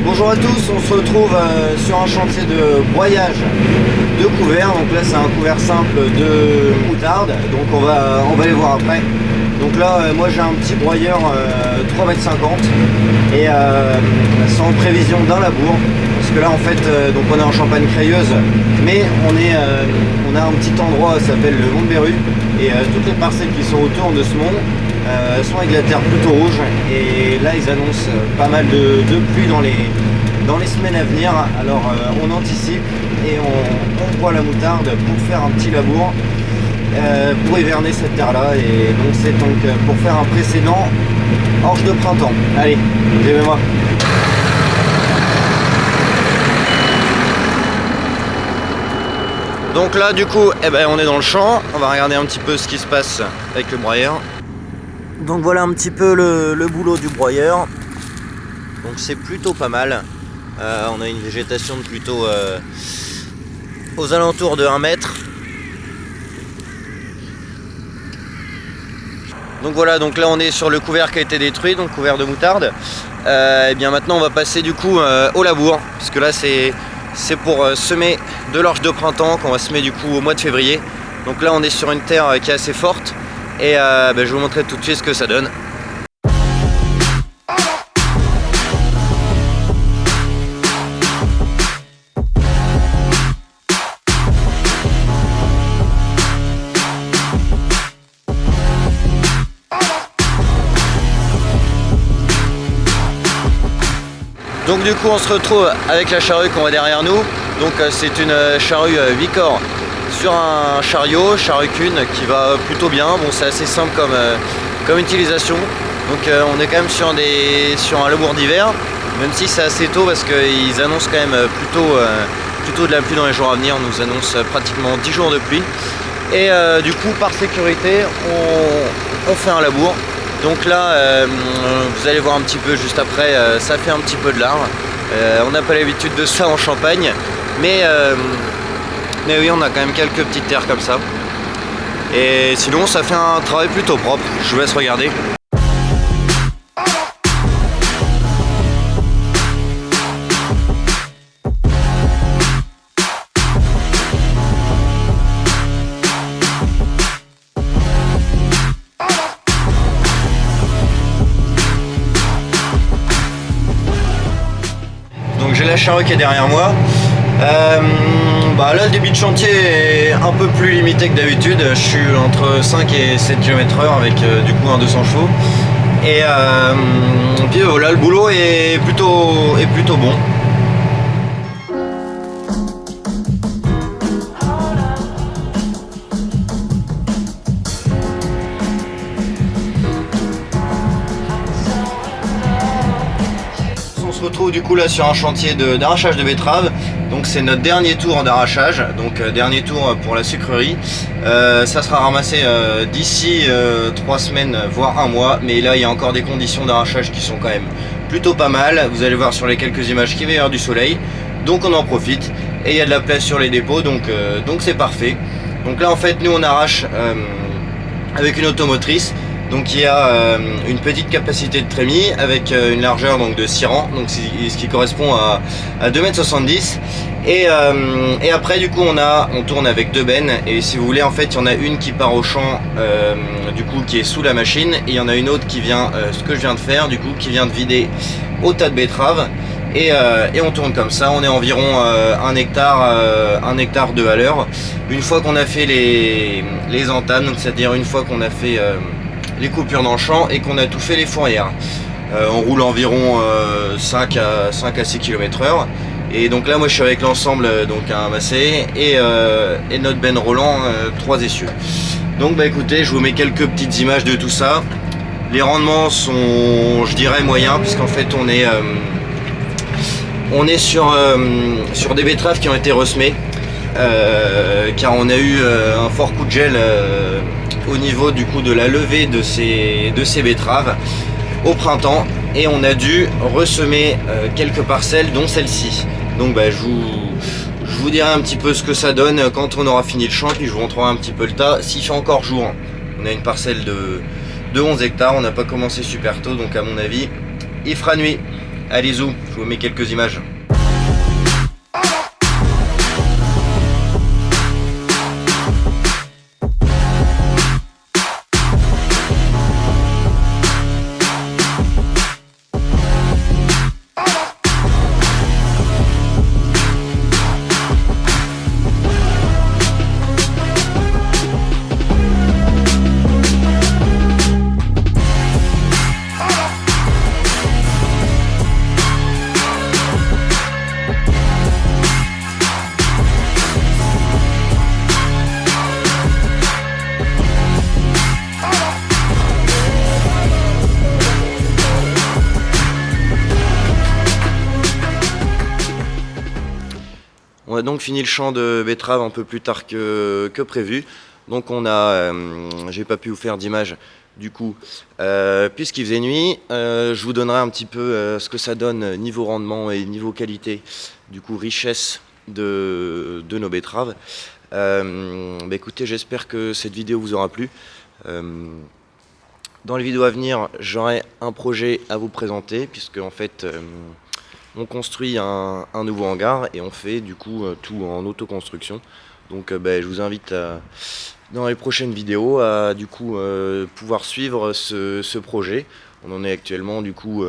Bonjour à tous, on se retrouve sur un chantier de broyage de couverts. Donc là c'est un couvert simple de moutarde, donc on va les voir après. Donc là moi j'ai un petit broyeur 3,50 m et c'est en prévision d'un labour. Parce que là en fait donc on est en Champagne crayeuse, mais on a un petit endroit qui s'appelle le Mont de Berru, et toutes les parcelles qui sont autour de ce mont sont avec la terre plutôt rouge, et là ils annoncent pas mal de pluie dans les semaines à venir. Alors on anticipe et on broie la moutarde pour faire un petit labour pour hiverner cette terre là, et donc c'est donc pour faire un précédent orge de printemps. Allez, suivez-moi. Donc là du coup on est dans le champ, on va regarder un petit peu ce qui se passe avec le broyeur. Donc voilà un petit peu le boulot du broyeur. Donc c'est plutôt pas mal. On a une végétation de plutôt aux alentours de 1 mètre. Donc voilà, donc là on est sur le couvert qui a été détruit, donc couvert de moutarde. Et bien maintenant on va passer du coup au labour, puisque là c'est pour semer de l'orge de printemps qu'on va semer du coup au mois de février. Donc là on est sur une terre qui est assez forte, et je vais vous montrer tout de suite ce que ça donne. Donc du coup on se retrouve avec la charrue qu'on voit derrière nous. Donc c'est une charrue 8 corps sur un chariot cune qui va plutôt bien. Bon, c'est assez simple comme utilisation. Donc on est quand même sur un labour d'hiver, même si c'est assez tôt parce qu'ils annoncent quand même plutôt de la pluie dans les jours à venir. On nous annonce pratiquement 10 jours de pluie. Et du coup par sécurité on fait un labour. Donc là, vous allez voir un petit peu juste après, ça fait un petit peu de lard. On n'a pas l'habitude de ça en Champagne, mais oui, on a quand même quelques petites terres comme ça. Et sinon, ça fait un travail plutôt propre. Je vous laisse regarder. Donc j'ai la charrue qui est derrière moi. Là le débit de chantier est un peu plus limité que d'habitude. Je suis entre 5 et 7 km/h avec du coup un 200 chevaux. Et puis voilà, le boulot est plutôt bon. On se retrouve du coup là sur un chantier d'arrachage de betteraves. Donc c'est notre dernier tour d'arrachage, donc dernier tour pour la sucrerie. Ça sera ramassé d'ici 3 semaines voire 1 mois, mais là il y a encore des conditions d'arrachage qui sont quand même plutôt pas mal. Vous allez voir sur les quelques images qu'il va y avoir du soleil, donc on en profite, et il y a de la place sur les dépôts, donc c'est parfait. Donc là en fait nous on arrache avec une automotrice. Donc il y a une petite capacité de trémie avec une largeur donc de 6 rangs, donc ce qui correspond à 2,70 m. Et après du coup on tourne avec 2 bennes, et si vous voulez en fait il y en a une qui part au champ du coup qui est sous la machine, et il y en a une autre qui vient, ce que je viens de faire du coup, qui vient de vider au tas de betteraves. Et on tourne comme ça, on est environ 1 hectare 2 à l'heure. Une fois qu'on a fait les entames, donc c'est-à-dire une fois qu'on a fait les coupures dans le champ et qu'on a tout fait les fourrières. On roule environ 5 à 6 km/h. Et donc là moi je suis avec l'ensemble donc un Massey et notre benne Roland 3 essieux. Donc écoutez, je vous mets quelques petites images de tout ça. Les rendements sont, je dirais, moyens, puisqu'en fait on est sur des betteraves qui ont été ressemées, car on a eu un fort coup de gel au niveau du coup de la levée de ces betteraves au printemps, et on a dû ressemer quelques parcelles dont celle-ci. Donc je vous dirai un petit peu ce que ça donne quand on aura fini le champ, puis je vous montrerai un petit peu le tas s'il fait encore jour. On a une parcelle de 11 hectares, on n'a pas commencé super tôt, donc à mon avis il fera nuit. Allez zou, je vous mets quelques images. On a donc fini le champ de betterave un peu plus tard que prévu. Donc j'ai pas pu vous faire d'image du coup, puisqu'il faisait nuit. Je vous donnerai un petit peu ce que ça donne niveau rendement et niveau qualité, du coup richesse de nos betteraves. Écoutez, j'espère que cette vidéo vous aura plu. Dans les vidéos à venir, j'aurai un projet à vous présenter, puisque en fait on construit un nouveau hangar et on fait du coup tout en autoconstruction. Donc je vous invite dans les prochaines vidéos à du coup pouvoir suivre ce projet. On en est actuellement du coup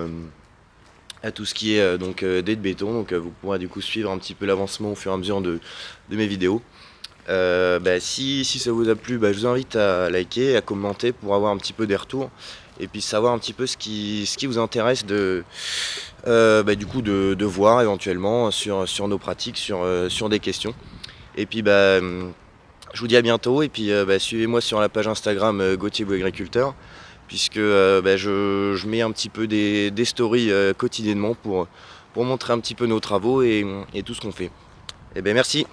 à tout ce qui est dés de béton, donc vous pourrez du coup suivre un petit peu l'avancement au fur et à mesure de mes vidéos. Si ça vous a plu, je vous invite à liker, à commenter pour avoir un petit peu des retours et puis savoir un petit peu ce qui vous intéresse du coup de voir éventuellement sur nos pratiques, sur des questions. Et puis je vous dis à bientôt et puis suivez-moi sur la page Instagram Gauthier Bout Agriculteur, puisque je mets un petit peu des stories quotidiennement pour montrer un petit peu nos travaux et tout ce qu'on fait. Et merci.